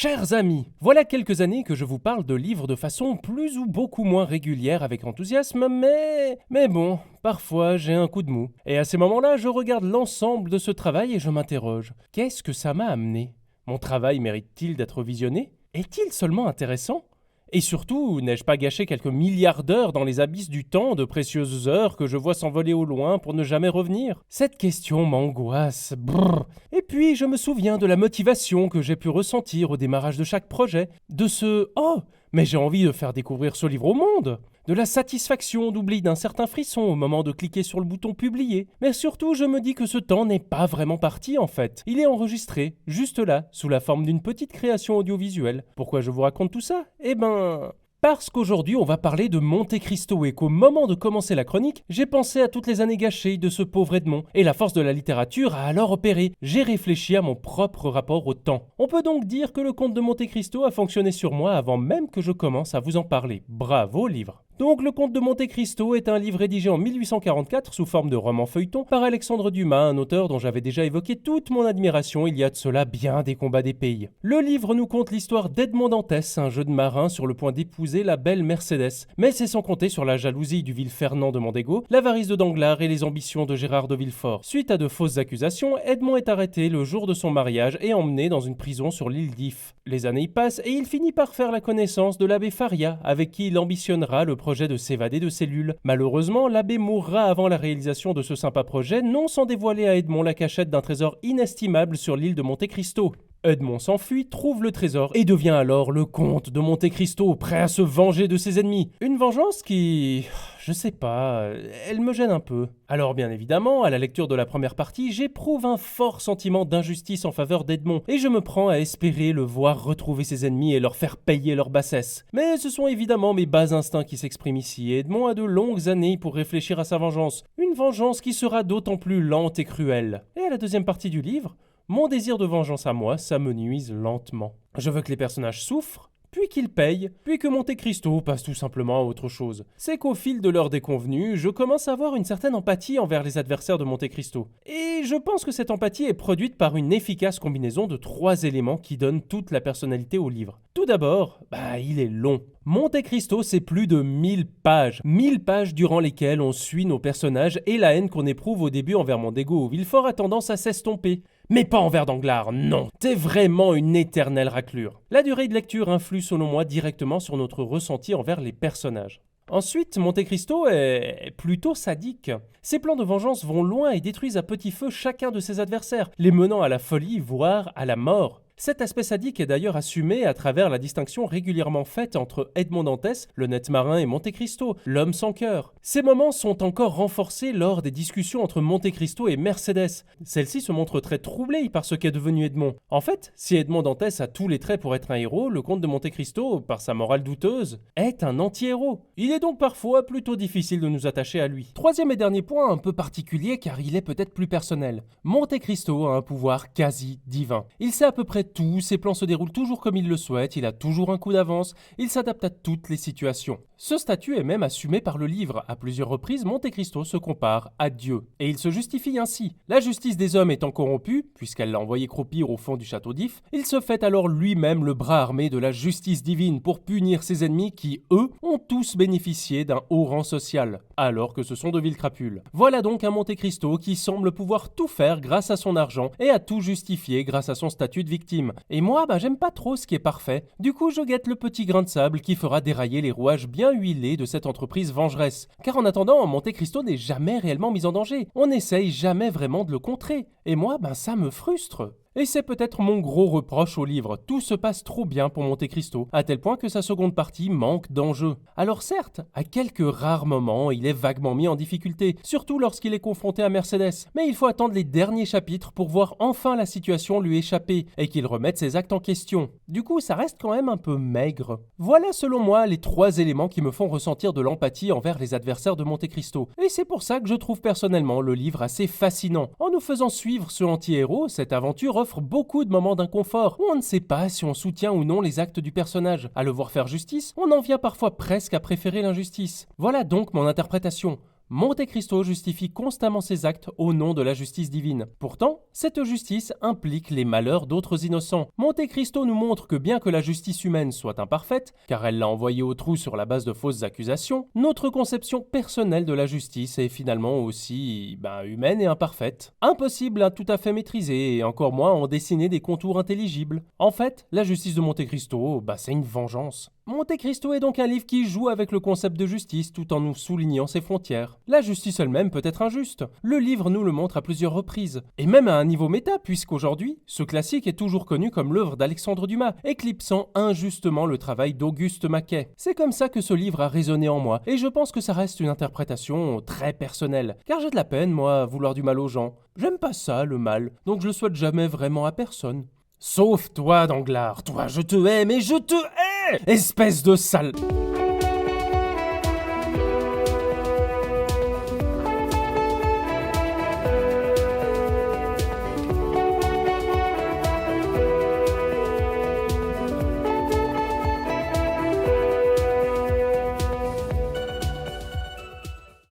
Chers amis, voilà quelques années que je vous parle de livres de façon plus ou beaucoup moins régulière avec enthousiasme, mais bon, parfois j'ai un coup de mou. Et à ces moments-là, je regarde l'ensemble de ce travail et je m'interroge. Qu'est-ce que ça m'a amené ? Mon travail mérite-t-il d'être visionné ? Est-il seulement intéressant ? Et surtout, n'ai-je pas gâché quelques milliards d'heures dans les abysses du temps, de précieuses heures que je vois s'envoler au loin pour ne jamais revenir ? Cette question m'angoisse. Brrr. Et puis, je me souviens de la motivation que j'ai pu ressentir au démarrage de chaque projet, de ce « Oh, mais j'ai envie de faire découvrir ce livre au monde !» de la satisfaction d'oubli d'un certain frisson au moment de cliquer sur le bouton publier. Mais surtout, je me dis que ce temps n'est pas vraiment parti en fait. Il est enregistré, juste là, sous la forme d'une petite création audiovisuelle. Pourquoi je vous raconte tout ça ? Parce qu'aujourd'hui, on va parler de Monte Cristo et qu'au moment de commencer la chronique, j'ai pensé à toutes les années gâchées de ce pauvre Edmond. Et la force de la littérature a alors opéré. J'ai réfléchi à mon propre rapport au temps. On peut donc dire que le conte de Monte Cristo a fonctionné sur moi avant même que je commence à vous en parler. Bravo, livre! Donc, Le Comte de Monte Cristo est un livre rédigé en 1844 sous forme de roman feuilleton par Alexandre Dumas, un auteur dont j'avais déjà évoqué toute mon admiration il y a de cela bien des combats d'épée. Le livre nous conte l'histoire d'Edmond Dantès, un jeune marin sur le point d'épouser la belle Mercédès. Mais c'est sans compter sur la jalousie du vil Fernand de Mondego, l'avarice de Danglars et les ambitions de Gérard de Villefort. Suite à de fausses accusations, Edmond est arrêté le jour de son mariage et emmené dans une prison sur l'île d'If. Les années y passent et il finit par faire la connaissance de l'abbé Faria, avec qui il ambitionnera le projet de s'évader de cellules. Malheureusement, l'abbé mourra avant la réalisation de ce sympa projet, non sans dévoiler à Edmond la cachette d'un trésor inestimable sur l'île de Monte Cristo. Edmond s'enfuit, trouve le trésor et devient alors le comte de Monte Cristo, prêt à se venger de ses ennemis. Une vengeance qui... je sais pas, elle me gêne un peu. Alors bien évidemment, à la lecture de la première partie, j'éprouve un fort sentiment d'injustice en faveur d'Edmond et je me prends à espérer le voir retrouver ses ennemis et leur faire payer leur bassesse. Mais ce sont évidemment mes bas instincts qui s'expriment ici et Edmond a de longues années pour réfléchir à sa vengeance. Une vengeance qui sera d'autant plus lente et cruelle. Et à la deuxième partie du livre, mon désir de vengeance à moi s'amenuise lentement. Je veux que les personnages souffrent, puis qu'ils payent, puis que Monte Cristo passe tout simplement à autre chose. C'est qu'au fil de l'heure déconvenue, je commence à avoir une certaine empathie envers les adversaires de Monte Cristo. Et je pense que cette empathie est produite par une efficace combinaison de 3 éléments qui donnent toute la personnalité au livre. Tout d'abord, il est long. Monte Cristo, c'est plus de 1000 pages. 1000 pages durant lesquelles on suit nos personnages et la haine qu'on éprouve au début envers Mondego ou Villefort a tendance à s'estomper. Mais pas envers Danglars, non. C'est vraiment une éternelle raclure. La durée de lecture influe selon moi directement sur notre ressenti envers les personnages. Ensuite, Monte Cristo est plutôt sadique. Ses plans de vengeance vont loin et détruisent à petit feu chacun de ses adversaires, les menant à la folie, voire à la mort. Cet aspect sadique est d'ailleurs assumé à travers la distinction régulièrement faite entre Edmond Dantès, le net marin, et Monte Cristo, l'homme sans cœur. Ces moments sont encore renforcés lors des discussions entre Monte Cristo et Mercédès. Celle-ci se montre très troublée par ce qu'est devenu Edmond. En fait, si Edmond Dantès a tous les traits pour être un héros, le comte de Monte Cristo, par sa morale douteuse, est un anti-héros. Il est donc parfois plutôt difficile de nous attacher à lui. Troisième et dernier point un peu particulier car il est peut-être plus personnel. Monte Cristo a un pouvoir quasi divin. Il sait à peu près tout, ses plans se déroulent toujours comme il le souhaite, il a toujours un coup d'avance, il s'adapte à toutes les situations. Ce statut est même assumé par le livre. À plusieurs reprises, Monte Cristo se compare à Dieu. Et il se justifie ainsi. La justice des hommes étant corrompue, puisqu'elle l'a envoyé croupir au fond du château d'If, il se fait alors lui-même le bras armé de la justice divine pour punir ses ennemis qui, eux, ont tous bénéficié d'un haut rang social, alors que ce sont de vils crapules. Voilà donc un Monte Cristo qui semble pouvoir tout faire grâce à son argent et à tout justifier grâce à son statut de victime. Et moi, j'aime pas trop ce qui est parfait. Du coup, je guette le petit grain de sable qui fera dérailler les rouages bien huilés de cette entreprise vengeresse. Car en attendant, Monte Cristo n'est jamais réellement mis en danger. On n'essaye jamais vraiment de le contrer. Et moi, ça me frustre. Et c'est peut-être mon gros reproche au livre, tout se passe trop bien pour Monte Cristo, à tel point que sa seconde partie manque d'enjeu. Alors certes, à quelques rares moments, il est vaguement mis en difficulté, surtout lorsqu'il est confronté à Mercédès, mais il faut attendre les derniers chapitres pour voir enfin la situation lui échapper, et qu'il remette ses actes en question. Du coup, ça reste quand même un peu maigre. Voilà selon moi les 3 éléments qui me font ressentir de l'empathie envers les adversaires de Monte Cristo, et c'est pour ça que je trouve personnellement le livre assez fascinant. En nous faisant suivre ce anti-héros, cette aventure offre beaucoup de moments d'inconfort où on ne sait pas si on soutient ou non les actes du personnage. À le voir faire justice, on en vient parfois presque à préférer l'injustice. Voilà donc mon interprétation. Monte Cristo justifie constamment ses actes au nom de la justice divine. Pourtant, cette justice implique les malheurs d'autres innocents. Monte Cristo nous montre que bien que la justice humaine soit imparfaite, car elle l'a envoyé au trou sur la base de fausses accusations, notre conception personnelle de la justice est finalement aussi humaine et imparfaite. Impossible à tout à fait maîtriser et encore moins en dessiner des contours intelligibles. En fait, la justice de Monte Cristo, c'est une vengeance. Monte Cristo est donc un livre qui joue avec le concept de justice tout en nous soulignant ses frontières. La justice elle-même peut être injuste. Le livre nous le montre à plusieurs reprises. Et même à un niveau méta, puisqu'aujourd'hui, ce classique est toujours connu comme l'œuvre d'Alexandre Dumas, éclipsant injustement le travail d'Auguste Maquet. C'est comme ça que ce livre a résonné en moi, et je pense que ça reste une interprétation très personnelle. Car j'ai de la peine, moi, à vouloir du mal aux gens. J'aime pas ça, le mal, donc je le souhaite jamais vraiment à personne. Sauf toi, Danglars. Toi, je te hais, mais je te hais! Espèce de sale...